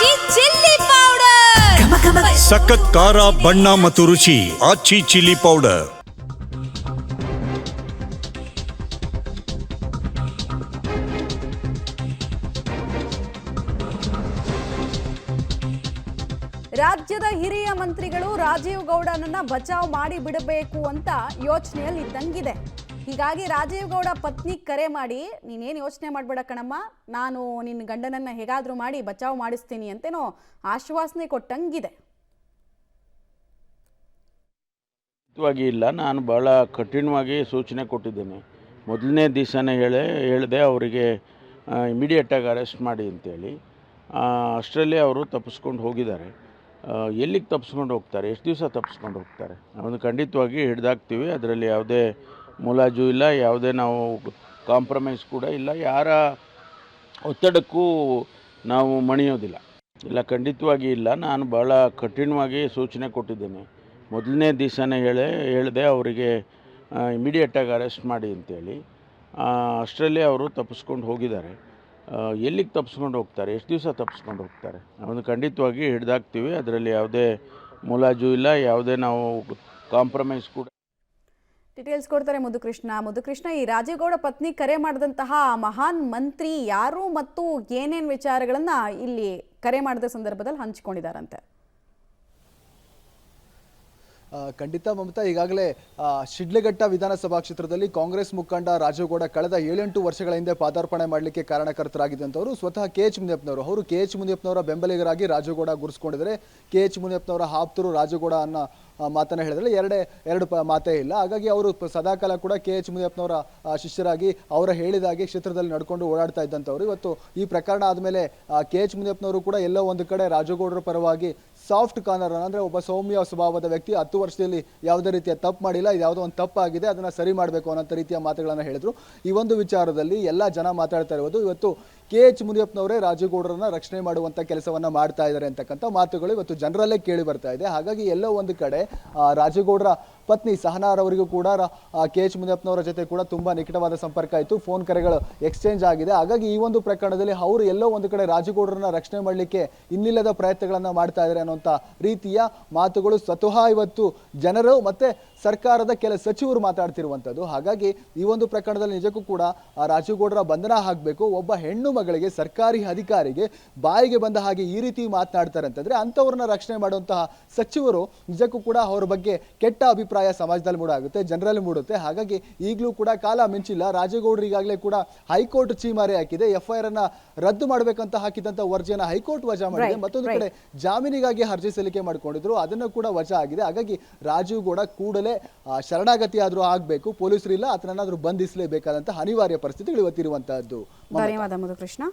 ಆಚಿ chilli powder ಸಖತ್ ಖಾರ ಬಣ್ಣ ಮತ್ತು ರುಚಿ ಆಚಿ ಚಿಲ್ಲಿ ಪೌಡರ್. ರಾಜ್ಯದ ಹಿರಿಯ ಮಂತ್ರಿಗಳು ರಾಜೀವ್ ಗೌಡನನ್ನ ಬಚಾವ್ ಮಾಡಿ ಬಿಡಬೇಕು ಅಂತ ಯೋಚನೆಯಲ್ಲಿ ಇದ್ದಂಗಿದೆ. ಹೀಗಾಗಿ ರಾಜೀವ್ ಗೌಡ ಪತ್ನಿ ಕರೆ ಮಾಡಿ, ನೀನೇನು ಯೋಚನೆ ಮಾಡಬೇಡ ಕಣಮ್ಮ, ನಾನು ನಿನ್ನ ಗಂಡನನ್ನ ಹೇಗಾದರೂ ಮಾಡಿ ಬಚಾವ್ ಮಾಡಿಸ್ತೀನಿ ಅಂತೇನೋ ಆಶ್ವಾಸನೆ ಕೊಟ್ಟಂಗಿದೆ. ಇಲ್ಲ, ನಾನು ಭಾಳ ಕಠಿಣವಾಗಿ ಸೂಚನೆ ಕೊಟ್ಟಿದ್ದೇನೆ. ಮೊದಲನೇ ದಿವಸನೇ ಹೇಳಿದೆ ಅವರಿಗೆ ಇಮಿಡಿಯೇಟಾಗಿ ಅರೆಸ್ಟ್ ಮಾಡಿ ಅಂತೇಳಿ. ಅಷ್ಟರಲ್ಲಿ ಅವರು ತಪ್ಪಿಸ್ಕೊಂಡು ಹೋಗಿದ್ದಾರೆ. ಎಲ್ಲಿಗೆ ತಪ್ಪಿಸ್ಕೊಂಡು ಹೋಗ್ತಾರೆ, ಎಷ್ಟು ದಿವಸ ತಪ್ಪಿಸ್ಕೊಂಡು ಹೋಗ್ತಾರೆ? ಅವನು ಖಂಡಿತವಾಗಿ ಹಿಡ್ದಾಕ್ತೀವಿ. ಅದರಲ್ಲಿ ಯಾವುದೇ ಮುಲಾಜು ಇಲ್ಲ, ಯಾವುದೇ ನಾವು ಕಾಂಪ್ರಮೈಸ್ ಕೂಡ ಇಲ್ಲ, ಯಾರ ಒತ್ತಡಕ್ಕೂ ನಾವು ಮಣಿಯೋದಿಲ್ಲ. ಇಲ್ಲ, ಖಂಡಿತವಾಗಿ ಇಲ್ಲ, ನಾನು ಭಾಳ ಕಠಿಣವಾಗಿ ಸೂಚನೆ ಕೊಟ್ಟಿದ್ದೇನೆ. ಮೊದಲನೇ ದಿವಸನೇ ಹೇಳಿದೆ ಅವರಿಗೆ ಇಮಿಡಿಯೇಟಾಗಿ ಅರೆಸ್ಟ್ ಮಾಡಿ ಅಂತೇಳಿ. ಅಷ್ಟರಲ್ಲಿ ಅವರು ತಪ್ಪಿಸ್ಕೊಂಡು ಹೋಗಿದ್ದಾರೆ. ಎಲ್ಲಿಗೆ ತಪ್ಪಿಸ್ಕೊಂಡು ಹೋಗ್ತಾರೆ, ಎಷ್ಟು ದಿವಸ ತಪ್ಪಿಸ್ಕೊಂಡು ಹೋಗ್ತಾರೆ? ಅವನು ಖಂಡಿತವಾಗಿ ಹಿಡ್ದಾಕ್ತೀವಿ. ಅದರಲ್ಲಿ ಯಾವುದೇ ಮುಲಾಜು ಇಲ್ಲ, ಯಾವುದೇ ನಾವು ಕಾಂಪ್ರಮೈಸ್ ಕೂಡ. ಡೀಟೇಲ್ಸ್ ಕೊಡ್ತಾರೆ ಮಧುಕೃಷ್ಣ. ಈ ರಾಜೀವ್ ಗೌಡ ಪತ್ನಿ ಕರೆ ಮಾಡಿದಂತಹ ಮಹಾನ್ ಮಂತ್ರಿ ಯಾರು ಮತ್ತು ಏನೇನು ವಿಚಾರಗಳನ್ನ ಇಲ್ಲಿ ಕರೆ ಮಾಡಿದ ಸಂದರ್ಭದಲ್ಲಿ ಹಂಚಿಕೊಂಡಿದ್ದಾರಂತೆ? ಖಂಡಿತ ಮಮತಾ, ಈಗಾಗಲೇ ಶಿಡ್ಲಘಟ್ಟ ವಿಧಾನಸಭಾ ಕ್ಷೇತ್ರದಲ್ಲಿ ಕಾಂಗ್ರೆಸ್ ಮುಖಂಡ ರಾಜೀವ್ ಗೌಡ ಕಳೆದ 7-8 ವರ್ಷಗಳ ಹಿಂದೆ ಪಾದಾರ್ಪಣೆ ಮಾಡಲಿಕ್ಕೆ ಕಾರಣಕರ್ತರಾಗಿದ್ದಂಥವರು ಸ್ವತಃ KH ಮುನಿಯಪ್ಪನವರು. ಅವರು KH ಮುನಿಯಪ್ಪನವರ ಬೆಂಬಲಿಗರಾಗಿ ರಾಜೀವ್ ಗೌಡ ಗುರುಸ್ಕೊಂಡಿದ್ದಾರೆ. KH ಮುನಿಯಪ್ಪನವರ ಆಪ್ತರು ರಾಜೀವ್ ಗೌಡ ಅನ್ನೋ ಮಾತನ್ನ ಹೇಳಿದ್ರೆ ಎರಡು ಮಾತೇ ಇಲ್ಲ. ಹಾಗಾಗಿ ಅವರು ಸದಾಕಾಲ ಕೂಡ KH ಮುನಿಯಪ್ಪನವರ ಶಿಷ್ಯರಾಗಿ ಅವರ ಹೇಳಿದಾಗೆ ಕ್ಷೇತ್ರದಲ್ಲಿ ನಡ್ಕೊಂಡು ಓಡಾಡ್ತಾ ಇದ್ದಂಥವ್ರು. ಇವತ್ತು ಈ ಪ್ರಕರಣ ಆದಮೇಲೆ KH ಮುನಿಯಪ್ಪನವರು ಕೂಡ ಎಲ್ಲೋ ಒಂದು ಕಡೆ ರಾಜೀವ್ ಗೌಡರ ಪರವಾಗಿ ಸಾಫ್ಟ್ ಕಾರ್ನರ್, ಅಂದರೆ ಒಬ್ಬ ಸೌಮ್ಯ ಸ್ವಭಾವದ ವ್ಯಕ್ತಿ, 10 ವರ್ಷದಲ್ಲಿ ಯಾವುದೇ ರೀತಿಯ ತಪ್ಪು ಮಾಡಿಲ್ಲ, ಇದು ಯಾವುದೋ ಒಂದು ತಪ್ಪಾಗಿದೆ, ಅದನ್ನು ಸರಿ ಮಾಡಬೇಕು ಅನ್ನೋ ರೀತಿಯ ಮಾತುಗಳನ್ನು ಹೇಳಿದ್ರು. ಈ ಒಂದು ವಿಚಾರದಲ್ಲಿ ಎಲ್ಲ ಜನ ಮಾತಾಡ್ತಾ ಇರೋದು ಇವತ್ತು KH ಮುನಿಯಪ್ಪನವರೇ ರಾಜೀವ್ ಗೌಡರನ್ನ ರಕ್ಷಣೆ ಮಾಡುವಂಥ ಕೆಲಸವನ್ನ ಮಾಡ್ತಾ ಇದ್ದಾರೆ ಅಂತಕ್ಕಂಥ ಮಾತುಗಳು ಇವತ್ತು ಜನರಲ್ಲೇ ಕೇಳಿ ಬರ್ತಾ ಇದೆ. ಹಾಗಾಗಿ ಎಲ್ಲೋ ಒಂದು ಕಡೆ ರಾಜೀವ್ ಗೌಡರ ಪತ್ನಿ ಸಹನಾರವರಿಗೂ ಕೂಡ KH ಮುನಿಯಪ್ಪನವರ ಜೊತೆ ಕೂಡ ತುಂಬಾ ನಿಕಟವಾದ ಸಂಪರ್ಕ ಆಯಿತು, ಫೋನ್ ಕರೆಗಳು ಎಕ್ಸ್ಚೇಂಜ್ ಆಗಿದೆ. ಹಾಗಾಗಿ ಈ ಒಂದು ಪ್ರಕರಣದಲ್ಲಿ ಅವರು ಎಲ್ಲೋ ಒಂದು ಕಡೆ ರಾಜೀವ್ ಗೌಡರನ್ನ ರಕ್ಷಣೆ ಮಾಡಲಿಕ್ಕೆ ಇನ್ನಿಲ್ಲದ ಪ್ರಯತ್ನಗಳನ್ನ ಮಾಡ್ತಾ ಇದ್ದಾರೆ ಅನ್ನುವಂಥ ರೀತಿಯ ಮಾತುಗಳು ಸ್ವತಃ ಇವತ್ತು ಜನರು ಮತ್ತೆ ಸರ್ಕಾರದ ಕೆಲ ಸಚಿವರು ಮಾತಾಡ್ತಿರುವಂಥದ್ದು. ಹಾಗಾಗಿ ಈ ಒಂದು ಪ್ರಕರಣದಲ್ಲಿ ನಿಜಕ್ಕೂ ಕೂಡ ರಾಜೀವ್ ಗೌಡರ ಬಂಧನ ಆಗಬೇಕು. ಒಬ್ಬ ಹೆಣ್ಣು ಮಗಳಿಗೆ, ಸರ್ಕಾರಿ ಅಧಿಕಾರಿಗೆ ಬಾಯಿಗೆ ಬಂದ ಹಾಗೆ ಈ ರೀತಿ ಮಾತನಾಡ್ತಾರೆ ಅಂತಂದ್ರೆ ಅಂಥವ್ರನ್ನ ರಕ್ಷಣೆ ಮಾಡುವಂತಹ ಸಚಿವರು ನಿಜಕ್ಕೂ ಕೂಡ ಅವ್ರ ಬಗ್ಗೆ ಕೆಟ್ಟ ಅಭಿಪ್ರಾಯ ಸಮಾಜದಲ್ಲಿ ಮೂಡಾಗುತ್ತೆ, ಜನರಲ್ಲಿ ಮೂಡುತ್ತೆ. ಹಾಗಾಗಿ ಈಗಲೂ ಕೂಡ ಕಾಲ ಮಿಂಚಿಲ್ಲ. ರಾಜೀವ್ ಗೌಡರು ಈಗಾಗಲೇ ಕೂಡ ಹೈಕೋರ್ಟ್ ಚೀಮಾರಿ ಹಾಕಿದೆ. FIR ಅನ್ನ ರದ್ದು ಮಾಡಬೇಕಂತ ಹಾಕಿದಂತ ಅರ್ಜಿಯನ್ನು ಹೈಕೋರ್ಟ್ ವಜಾ ಮಾಡಿದೆ. ಮತ್ತೊಂದು ಕಡೆ ಜಾಮೀನಿಗಾಗಿ ಅರ್ಜಿ ಸಲ್ಲಿಕೆ ಮಾಡಿಕೊಂಡಿದ್ರು, ಅದನ್ನು ಕೂಡ ವಜಾ ಆಗಿದೆ. ಹಾಗಾಗಿ ರಾಜೀವ್ ಗೌಡ ಕೂಡಲೇ ಶರಣಾಗತಿ ಆದ್ರೂ ಆಗ್ಬೇಕು, ಪೊಲೀಸರು ಇಲ್ಲ, ಅದನ್ನಾದ್ರೂ ಬಂಧಿಸಲೇಬೇಕಾದಂತಹ ಅನಿವಾರ್ಯ ಪರಿಸ್ಥಿತಿಗಳು ಇವತ್ತಿರುವಂತಹದ್ದು. ಧನ್ಯವಾದ ಮಧುಕೃಷ್ಣ.